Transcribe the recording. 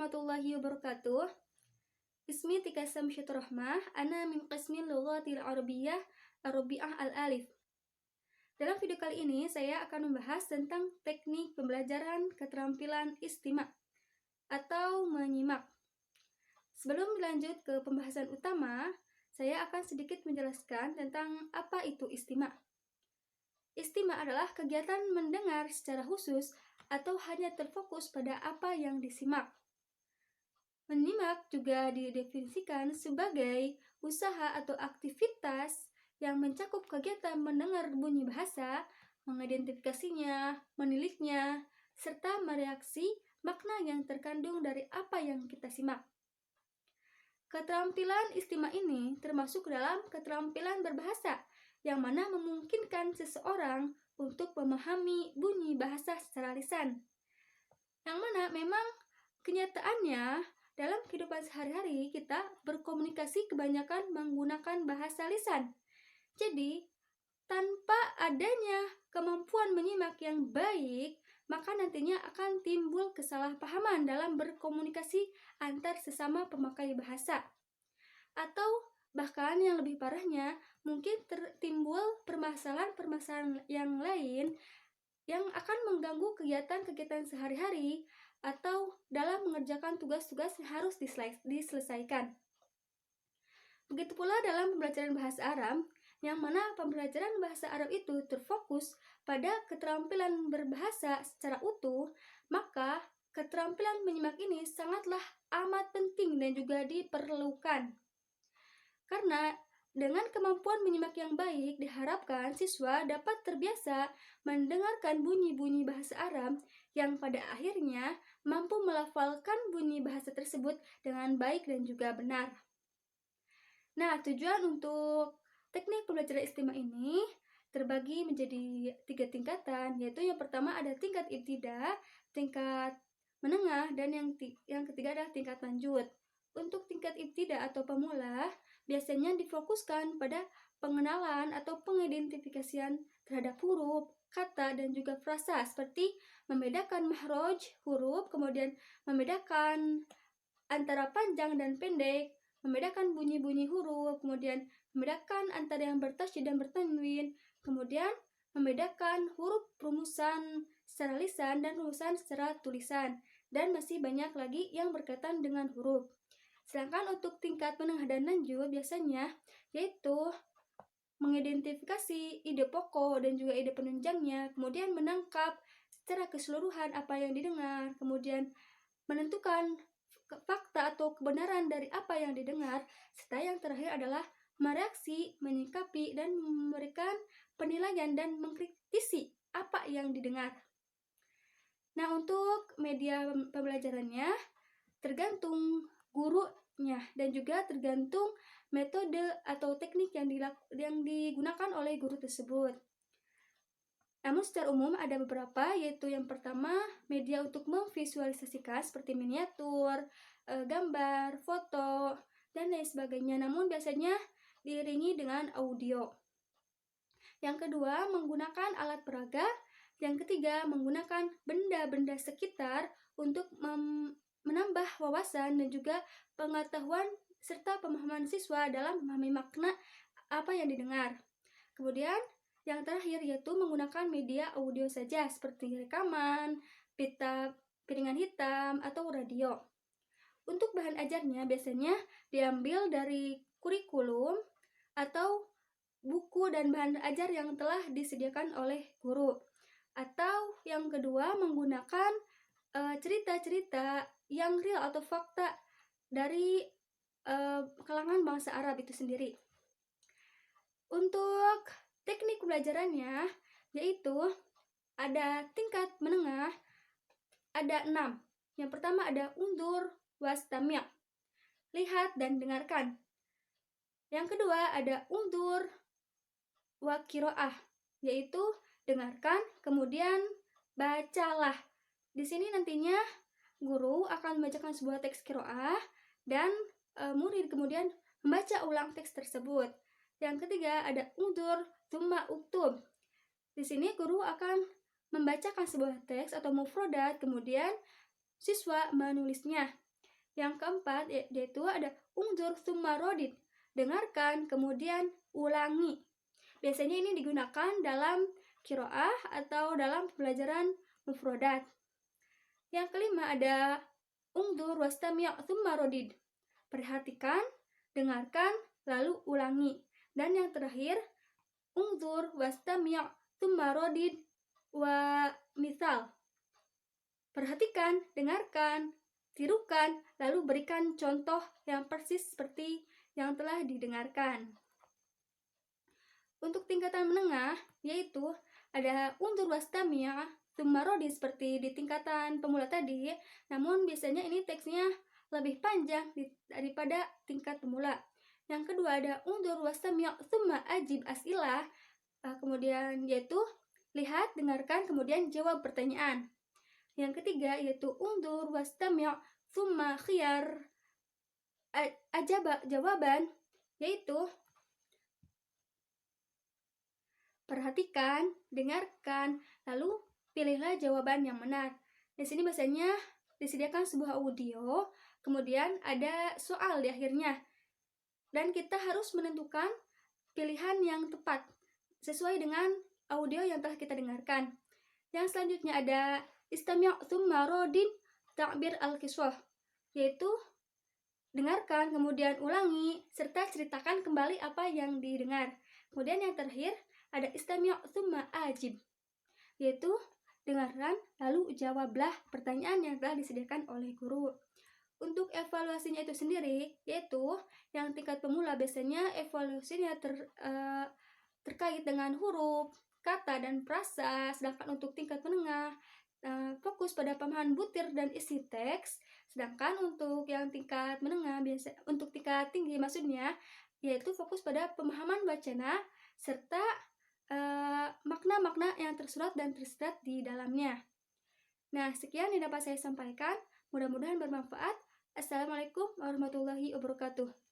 warahmatullahi wabarakatuh. Ismi Tika Samsyatur Rahmah, ana min qismi lughatil arabiyyah ar-rabi'ah al-alif. Dalam video kali ini saya akan membahas tentang teknik pembelajaran keterampilan istima' atau menyimak. Sebelum lanjut ke pembahasan utama, saya akan sedikit menjelaskan tentang apa itu istima'. Istima' adalah kegiatan mendengar secara khusus atau hanya terfokus pada apa yang disimak. Menyimak juga didefinisikan sebagai usaha atau aktivitas yang mencakup kegiatan mendengar bunyi bahasa, mengidentifikasinya, meniliknya, serta mereaksi makna yang terkandung dari apa yang kita simak. Keterampilan istima' ini termasuk dalam keterampilan berbahasa, yang mana memungkinkan seseorang untuk memahami bunyi bahasa secara lisan. Yang mana memang kenyataannya dalam kehidupan sehari-hari kita berkomunikasi kebanyakan menggunakan bahasa lisan. Jadi, tanpa adanya kemampuan menyimak yang baik, maka nantinya akan timbul kesalahpahaman dalam berkomunikasi antar sesama pemakai bahasa. Atau bahkan yang lebih parahnya, mungkin timbul permasalahan-permasalahan yang lain yang akan mengganggu kegiatan-kegiatan sehari-hari atau dalam mengerjakan tugas-tugas yang harus diselesaikan. Begitu pula dalam pembelajaran bahasa Arab, yang mana pembelajaran bahasa Arab itu terfokus pada keterampilan berbahasa secara utuh, maka keterampilan menyimak ini sangatlah amat penting dan juga diperlukan. Karena dengan kemampuan menyimak yang baik, diharapkan siswa dapat terbiasa mendengarkan bunyi-bunyi bahasa Arab yang pada akhirnya mampu melafalkan bunyi bahasa tersebut dengan baik dan juga benar. Nah, tujuan untuk teknik pembelajaran istima' ini terbagi menjadi 3 tingkatan, yaitu yang pertama ada tingkat ibtida, tingkat menengah, dan yang ketiga adalah tingkat lanjut. Untuk tingkat ibtida atau pemula, biasanya difokuskan pada pengenalan atau pengidentifikasian terhadap huruf, kata, dan juga frasa, seperti membedakan mahroj huruf, kemudian membedakan antara panjang dan pendek, membedakan bunyi-bunyi huruf, kemudian membedakan antara yang bertasydid dan bertanwin, kemudian membedakan huruf rumusan secara lisan dan rumusan secara tulisan, dan masih banyak lagi yang berkaitan dengan huruf. Sedangkan untuk tingkat menengah dan lanjut biasanya yaitu mengidentifikasi ide pokok dan juga ide penunjangnya, kemudian menangkap secara keseluruhan apa yang didengar, kemudian menentukan fakta atau kebenaran dari apa yang didengar, serta yang terakhir adalah mereaksi, menyikapi, dan memberikan penilaian dan mengkritisi apa yang didengar. Nah, untuk media pembelajarannya tergantung gurunya dan juga tergantung metode atau teknik yang digunakan oleh guru tersebut. Namun secara umum ada beberapa, yaitu yang pertama media untuk memvisualisasikan seperti miniatur, gambar, foto, dan lain sebagainya. Namun biasanya diiringi dengan audio. Yang kedua menggunakan alat peraga. Yang ketiga menggunakan benda-benda sekitar untuk menambah wawasan dan juga pengetahuan serta pemahaman siswa dalam memahami makna apa yang didengar. Kemudian yang terakhir yaitu menggunakan media audio saja seperti rekaman, pita piringan hitam, atau radio. Untuk bahan ajarnya biasanya diambil dari kurikulum atau buku dan bahan ajar yang telah disediakan oleh guru. Atau yang kedua menggunakan cerita-cerita yang real atau fakta dari kalangan bangsa Arab itu sendiri. Untuk teknik pembelajarannya yaitu ada tingkat menengah, ada 6. Yang pertama ada undur wastami', lihat dan dengarkan. Yang kedua ada undur wa qiraah, yaitu dengarkan kemudian bacalah. Di sini nantinya guru akan membacakan sebuah teks qiraah dan murid kemudian membaca ulang teks tersebut. Yang ketiga ada undur tsumma uktub. Di sini guru akan membacakan sebuah teks atau mufradat, kemudian siswa menulisnya. Yang keempat yaitu ada unzur tsumma rodid, dengarkan kemudian ulangi. Biasanya ini digunakan dalam qiraah atau dalam pelajaran mufrodat. Yang kelima ada unzur wastami' tsumma rodid, perhatikan, dengarkan, lalu ulangi. Dan yang terakhir unzur wastami' tsumma rodid wa misal, perhatikan, dengarkan, tirukan, lalu berikan contoh yang persis seperti yang telah didengarkan. Untuk tingkatan menengah, yaitu ada unzur wastami' tsumma rodid seperti di tingkatan pemula tadi, namun biasanya ini teksnya lebih panjang daripada tingkat pemula. Yang kedua ada unzur wastami' tsumma ajib as'ilah, kemudian yaitu lihat, dengarkan, kemudian jawab pertanyaan. Yang ketiga yaitu unzur wastami' tsumma khiyar ajaba jawaban, yaitu perhatikan, dengarkan, lalu pilihlah jawaban yang benar. Di sini biasanya disediakan sebuah audio, kemudian ada soal di akhirnya. Dan kita harus menentukan pilihan yang tepat sesuai dengan audio yang telah kita dengarkan. Yang selanjutnya ada istami' tsumma rodin ta'bir al-qiswah, yaitu dengarkan, kemudian ulangi, serta ceritakan kembali apa yang didengar. Kemudian yang terakhir ada istami' tsumma ajib, yaitu dengarkan lalu jawablah pertanyaan yang telah disediakan oleh guru. Untuk evaluasinya itu sendiri, yaitu yang tingkat pemula biasanya evaluasinya terkait dengan huruf, kata, dan frasa. Sedangkan untuk tingkat menengah fokus pada pemahaman butir dan isi teks. Sedangkan untuk yang tingkat menengah, untuk tingkat tinggi maksudnya, yaitu fokus pada pemahaman wacana serta makna-makna yang tersurat dan tersirat di dalamnya. Nah, sekian yang dapat saya sampaikan. Mudah-mudahan bermanfaat. Assalamualaikum warahmatullahi wabarakatuh.